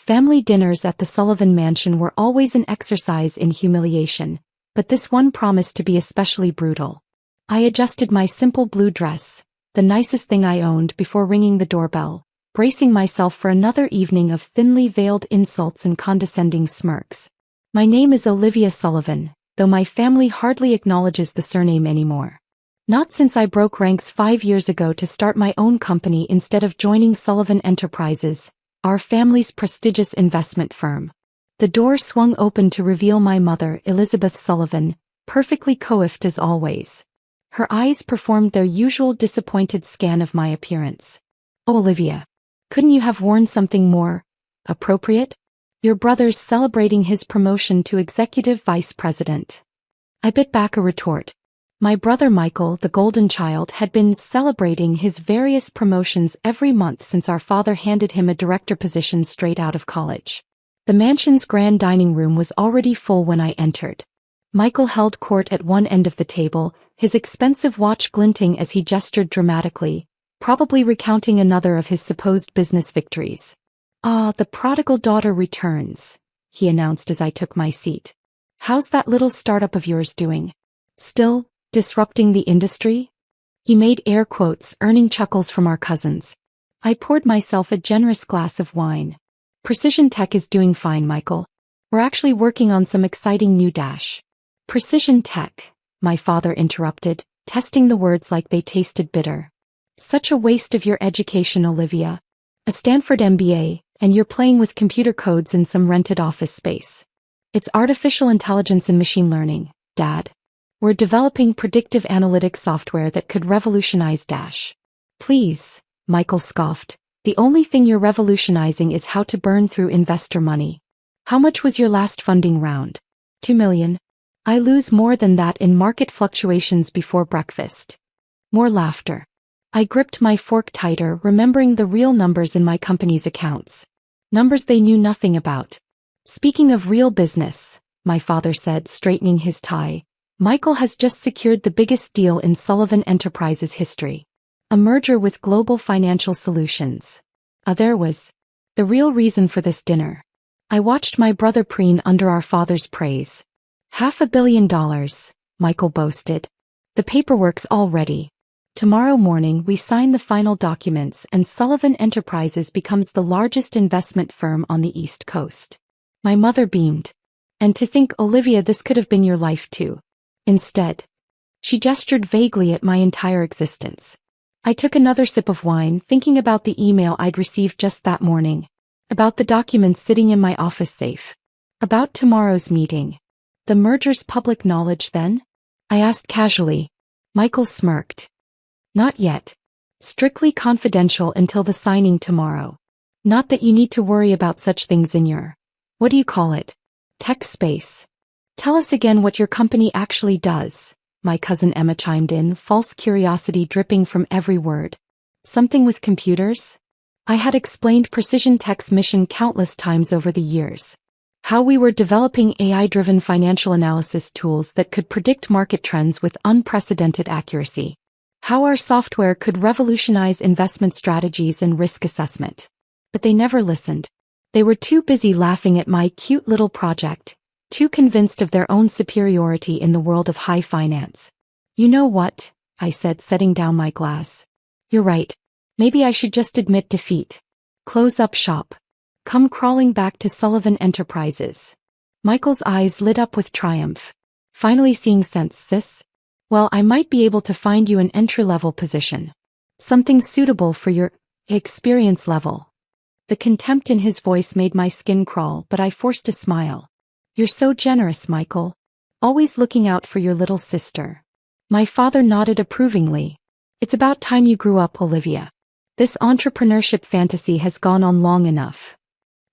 Family dinners at the Sullivan Mansion were always an exercise in humiliation, but this one promised to be especially brutal. I adjusted my simple blue dress, the nicest thing I owned, before ringing the doorbell, bracing myself for another evening of thinly veiled insults and condescending smirks. My name is Olivia Sullivan, though my family hardly acknowledges the surname anymore. Not since I broke ranks 5 years ago to start my own company instead of joining Sullivan Enterprises, our family's prestigious investment firm. The door swung open to reveal my mother, Elizabeth Sullivan, perfectly coiffed as always. Her eyes performed their usual disappointed scan of my appearance. "Oh, Olivia. Couldn't you have worn something more appropriate? Your brother's celebrating his promotion to executive vice president." I bit back a retort. My brother Michael, the golden child, had been celebrating his various promotions every month since our father handed him a director position straight out of college. The mansion's grand dining room was already full when I entered. Michael held court at one end of the table, his expensive watch glinting as he gestured dramatically, probably recounting another of his supposed business victories. "Ah, the prodigal daughter returns," he announced as I took my seat. "How's that little startup of yours doing? Still disrupting the industry?" He made air quotes, earning chuckles from our cousins. I poured myself a generous glass of wine. "Precision Tech is doing fine, Michael. We're actually working on some exciting new dash." "Precision Tech," my father interrupted, testing the words like they tasted bitter. "Such a waste of your education, Olivia. A Stanford MBA, and you're playing with computer codes in some rented office space. It's artificial intelligence and machine learning, Dad. We're developing predictive analytics software that could revolutionize dash." "Please," Michael scoffed, "the only thing you're revolutionizing is how to burn through investor money. How much was your last funding round?" $2 million. "I lose more than that in market fluctuations before breakfast." More laughter. I gripped my fork tighter, remembering the real numbers in my company's accounts. Numbers they knew nothing about. "Speaking of real business," my father said, straightening his tie, "Michael has just secured the biggest deal in Sullivan Enterprises history. A merger with Global Financial Solutions." There was the real reason for this dinner. I watched my brother preen under our father's praise. $500 million, Michael boasted. "The paperwork's all ready. Tomorrow morning we sign the final documents and Sullivan Enterprises becomes the largest investment firm on the East Coast." My mother beamed. "And to think, Olivia, this could have been your life too. Instead." She gestured vaguely at my entire existence. I took another sip of wine, thinking about the email I'd received just that morning. About the documents sitting in my office safe. About tomorrow's meeting. "The merger's public knowledge then?" I asked casually. Michael smirked. "Not yet. Strictly confidential until the signing tomorrow. Not that you need to worry about such things in your, what do you call it, tech space." "Tell us again what your company actually does," my cousin Emma chimed in, false curiosity dripping from every word. "Something with computers?" I had explained Precision Tech's mission countless times over the years. How we were developing AI-driven financial analysis tools that could predict market trends with unprecedented accuracy. How our software could revolutionize investment strategies and risk assessment. But they never listened. They were too busy laughing at my cute little project, too convinced of their own superiority in the world of high finance. "You know what?" I said, setting down my glass. "You're right. Maybe I should just admit defeat. Close up shop. Come crawling back to Sullivan Enterprises." Michael's eyes lit up with triumph. "Finally seeing sense, sis? Well, I might be able to find you an entry-level position. Something suitable for your experience level." The contempt in his voice made my skin crawl, but I forced a smile. "You're so generous, Michael. Always looking out for your little sister." My father nodded approvingly. "It's about time you grew up, Olivia. This entrepreneurship fantasy has gone on long enough."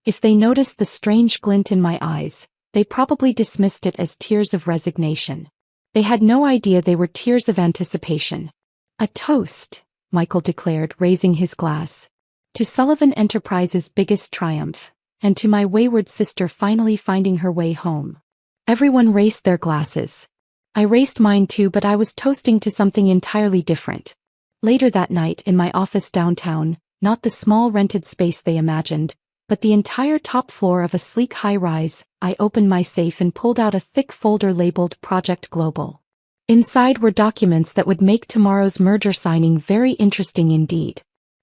If they noticed the strange glint in my eyes, they probably dismissed it as tears of resignation. They had no idea they were tears of anticipation. "A toast," Michael declared, raising his glass. "To Sullivan Enterprises' biggest triumph, and to my wayward sister finally finding her way home." Everyone raised their glasses. I raised mine too, but I was toasting to something entirely different. Later that night in my office downtown, not the small rented space they imagined, but the entire top floor of a sleek high-rise. I opened my safe and pulled out a thick folder labeled Project Global. Inside were documents that would make tomorrow's merger signing very interesting indeed.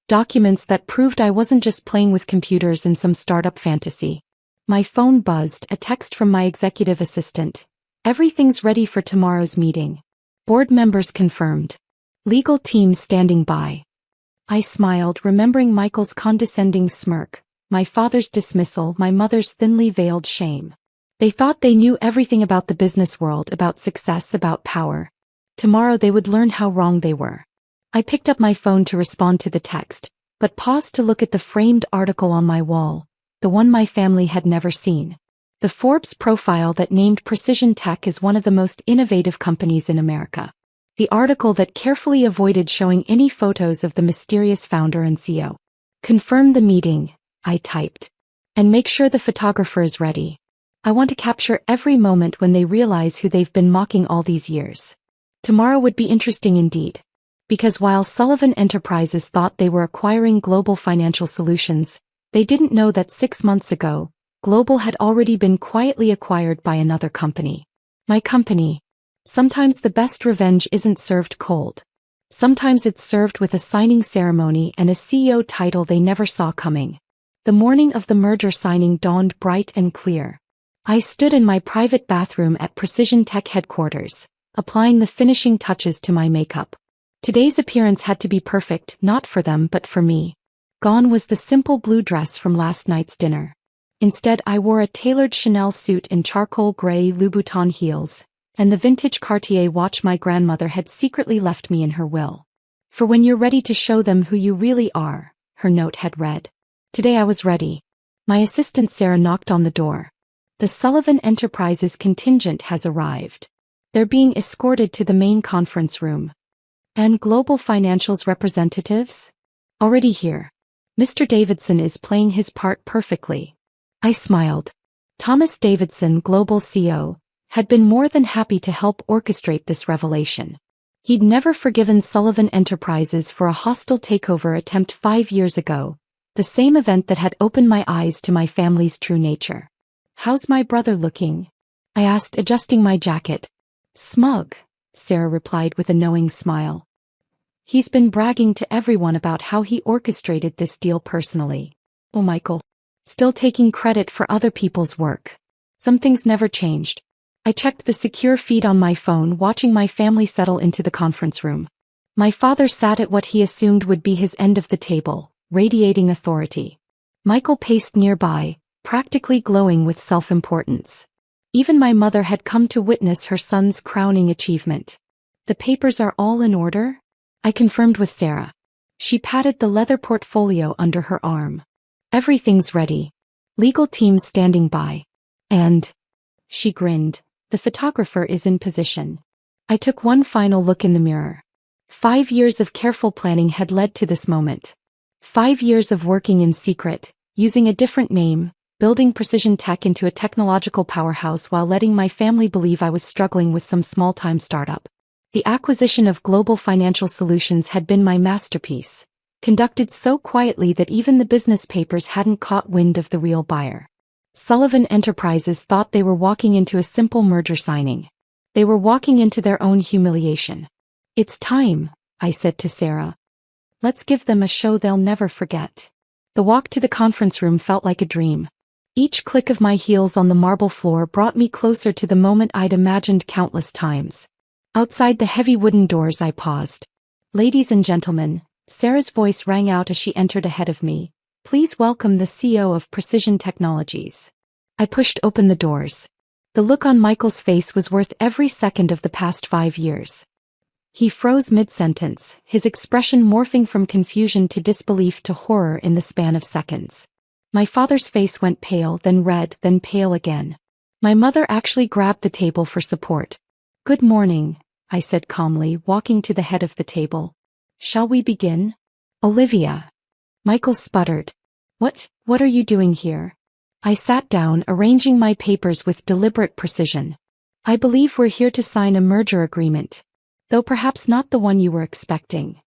Documents that proved I wasn't just playing with computers in some startup fantasy. My phone buzzed, a text from my executive assistant. Everything's ready for tomorrow's meeting. Board members confirmed. Legal team standing by. I smiled, remembering Michael's condescending smirk, my father's dismissal, my mother's thinly veiled shame. They thought they knew everything about the business world, about success, about power. Tomorrow they would learn how wrong they were. I picked up my phone to respond to the text, but paused to look at the framed article on my wall, the one my family had never seen. The Forbes profile that named Precision Tech as one of the most innovative companies in America. The article that carefully avoided showing any photos of the mysterious founder and CEO. Confirm the meeting, I typed. And make sure the photographer is ready. I want to capture every moment when they realize who they've been mocking all these years. Tomorrow would be interesting indeed. Because while Sullivan Enterprises thought they were acquiring Global Financial Solutions, they didn't know that 6 months ago, Global had already been quietly acquired by another company. My company. Sometimes the best revenge isn't served cold. Sometimes it's served with a signing ceremony and a CEO title they never saw coming. The morning of the merger signing dawned bright and clear. I stood in my private bathroom at Precision Tech headquarters, applying the finishing touches to my makeup. Today's appearance had to be perfect, not for them but for me. Gone was the simple blue dress from last night's dinner. Instead, I wore a tailored Chanel suit and charcoal gray Louboutin heels, and the vintage Cartier watch my grandmother had secretly left me in her will. For when you're ready to show them who you really are, her note had read. Today I was ready. My assistant Sarah knocked on the door. The Sullivan Enterprises contingent has arrived. They're being escorted to the main conference room. And Global Financial's representatives? Already here. Mr. Davidson is playing his part perfectly. I smiled. Thomas Davidson, Global CEO, had been more than happy to help orchestrate this revelation. He'd never forgiven Sullivan Enterprises for a hostile takeover attempt 5 years ago, the same event that had opened my eyes to my family's true nature. How's my brother looking? I asked, adjusting my jacket. Smug, Sarah replied with a knowing smile. He's been bragging to everyone about how he orchestrated this deal personally. Oh, Michael. Still taking credit for other people's work. Some things never changed. I checked the secure feed on my phone, watching my family settle into the conference room. My father sat at what he assumed would be his end of the table, radiating authority. Michael paced nearby, practically glowing with self-importance. Even my mother had come to witness her son's crowning achievement. The papers are all in order? I confirmed with Sarah. She patted the leather portfolio under her arm. Everything's ready. Legal team standing by. And, she grinned, the photographer is in position. I took one final look in the mirror. 5 years of careful planning had led to this moment. 5 years of working in secret, using a different name, building Precision Tech into a technological powerhouse while letting my family believe I was struggling with some small-time startup. The acquisition of Global Financial Solutions had been my masterpiece, conducted so quietly that even the business papers hadn't caught wind of the real buyer. Sullivan Enterprises thought they were walking into a simple merger signing. They were walking into their own humiliation. It's time, I said to Sarah. Let's give them a show they'll never forget. The walk to the conference room felt like a dream. Each click of my heels on the marble floor brought me closer to the moment I'd imagined countless times. Outside the heavy wooden doors I paused. Ladies and gentlemen, Sarah's voice rang out as she entered ahead of me. Please welcome the CEO of Precision Technologies. I pushed open the doors. The look on Michael's face was worth every second of the past 5 years. He froze mid-sentence, his expression morphing from confusion to disbelief to horror in the span of seconds. My father's face went pale, then red, then pale again. My mother actually grabbed the table for support. Good morning, I said calmly, walking to the head of the table. Shall we begin? Olivia. Michael sputtered. What are you doing here? I sat down, arranging my papers with deliberate precision. I believe we're here to sign a merger agreement. Though perhaps not the one you were expecting.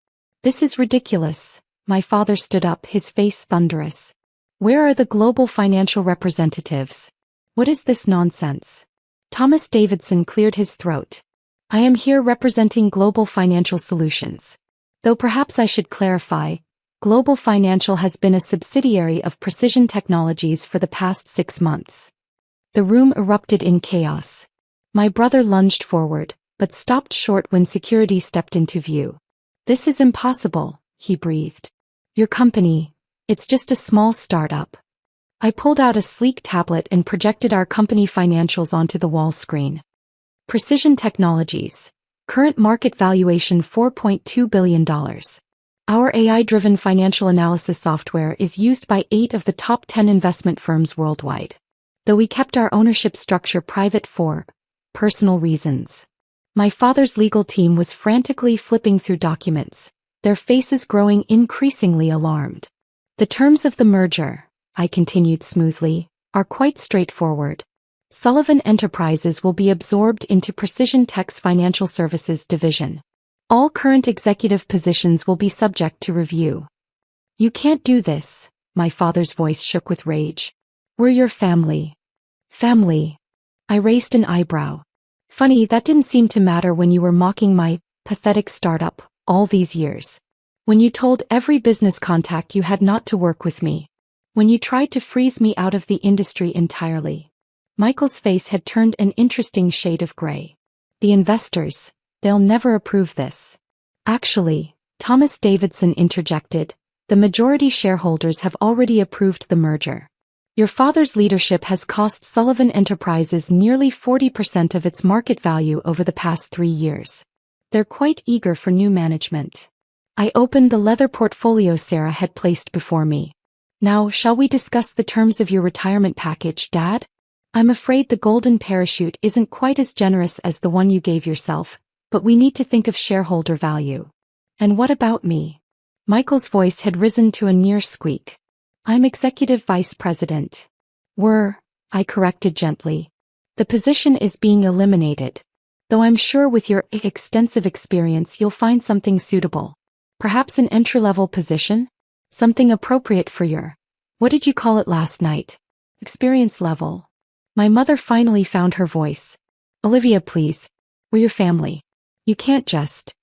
This is ridiculous. My father stood up, his face thunderous. Where are the global financial representatives? What is this nonsense? Thomas Davidson cleared his throat. I am here representing Global Financial Solutions. Though perhaps I should clarify, Global Financial has been a subsidiary of Precision Technologies for the past 6 months. The room erupted in chaos. My brother lunged forward, but stopped short when security stepped into view. This is impossible, he breathed. Your company, it's just a small startup. I pulled out a sleek tablet and projected our company financials onto the wall screen. Precision Technologies. Current market valuation $4.2 billion. Our AI-driven financial analysis software is used by 8 of the top 10 investment firms worldwide. Though we kept our ownership structure private for personal reasons. My father's legal team was frantically flipping through documents, their faces growing increasingly alarmed. The terms of the merger, I continued smoothly, are quite straightforward. Sullivan Enterprises will be absorbed into Precision Tech's Financial Services division. All current executive positions will be subject to review. You can't do this, my father's voice shook with rage. We're your family. Family. I raised an eyebrow. Funny, that didn't seem to matter when you were mocking my pathetic startup all these years. When you told every business contact you had not to work with me. When you tried to freeze me out of the industry entirely. Michael's face had turned an interesting shade of gray. The investors, they'll never approve this. Actually, Thomas Davidson interjected, the majority shareholders have already approved the merger. Your father's leadership has cost Sullivan Enterprises nearly 40% of its market value over the past 3 years. They're quite eager for new management. I opened the leather portfolio Sarah had placed before me. Now, shall we discuss the terms of your retirement package, Dad? I'm afraid the golden parachute isn't quite as generous as the one you gave yourself, but we need to think of shareholder value. And what about me? Michael's voice had risen to a near squeak. I'm executive vice president. I corrected gently. The position is being eliminated. Though I'm sure with your extensive experience you'll find something suitable. Perhaps an entry-level position? Something appropriate for your, what did you call it last night? Experience level. My mother finally found her voice. Olivia, please. We're your family. You can't just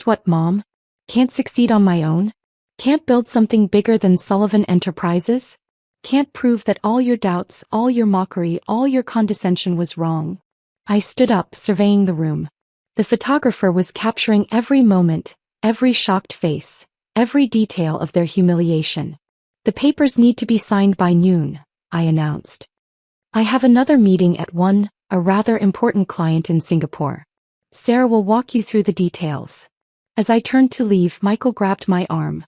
what, Mom? Can't succeed on my own? Can't build something bigger than Sullivan Enterprises? Can't prove that all your doubts, all your mockery, all your condescension was wrong? I stood up, surveying the room. The photographer was capturing every moment, every shocked face, every detail of their humiliation. The papers need to be signed by noon, I announced. I have another meeting at 1, a rather important client in Singapore. Sarah will walk you through the details. As I turned to leave, Michael grabbed my arm.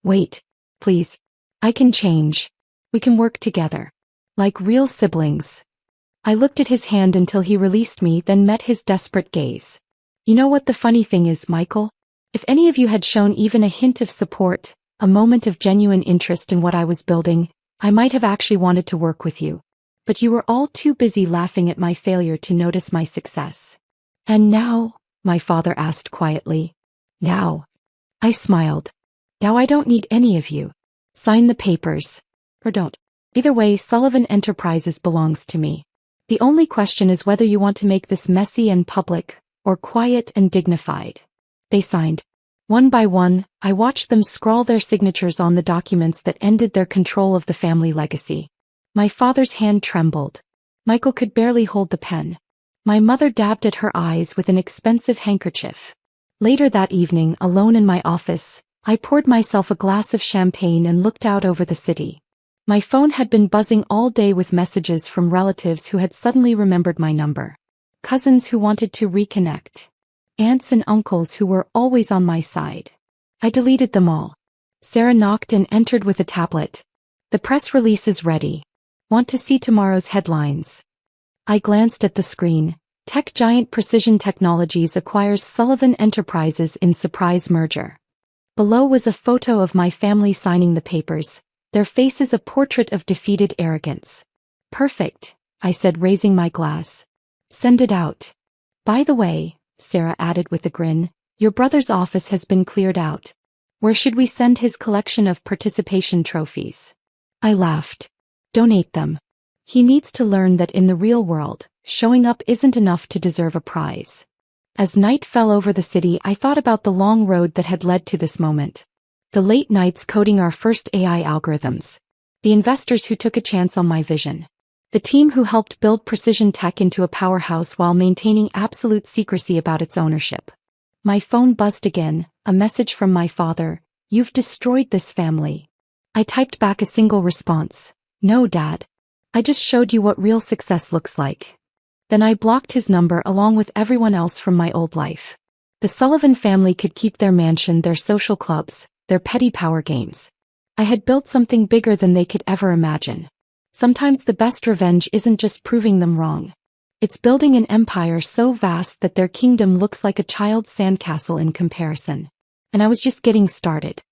Wait, please. I can change. We can work together. Like real siblings. I looked at his hand until he released me, then met his desperate gaze. You know what the funny thing is, Michael? If any of you had shown even a hint of support, a moment of genuine interest in what I was building, I might have actually wanted to work with you. But you were all too busy laughing at my failure to notice my success. And now? My father asked quietly. Now. I smiled. Now I don't need any of you. Sign the papers. Or don't. Either way, Sullivan Enterprises belongs to me. The only question is whether you want to make this messy and public, or quiet and dignified. They signed. One by one, I watched them scrawl their signatures on the documents that ended their control of the family legacy. My father's hand trembled. Michael could barely hold the pen. My mother dabbed at her eyes with an expensive handkerchief. Later that evening, alone in my office, I poured myself a glass of champagne and looked out over the city. My phone had been buzzing all day with messages from relatives who had suddenly remembered my number. Cousins who wanted to reconnect. Aunts and uncles who were always on my side. I deleted them all. Sarah knocked and entered with a tablet. The press release is ready. Want to see tomorrow's headlines? I glanced at the screen. Tech giant Precision Technologies acquires Sullivan Enterprises in surprise merger. Below was a photo of my family signing the papers, their faces a portrait of defeated arrogance. Perfect, I said, raising my glass. Send it out. By the way, Sarah added with a grin, your brother's office has been cleared out. Where should we send his collection of participation trophies? I laughed. Donate them. He needs to learn that in the real world, showing up isn't enough to deserve a prize. As night fell over the city, I thought about the long road that had led to this moment. The late nights coding our first AI algorithms. The investors who took a chance on my vision. The team who helped build precision tech into a powerhouse while maintaining absolute secrecy about its ownership. My phone buzzed again, a message from my father. You've destroyed this family. I typed back a single response. No, Dad. I just showed you what real success looks like. Then I blocked his number along with everyone else from my old life. The Sullivan family could keep their mansion, their social clubs, their petty power games. I had built something bigger than they could ever imagine. Sometimes the best revenge isn't just proving them wrong. It's building an empire so vast that their kingdom looks like a child's sandcastle in comparison. And I was just getting started.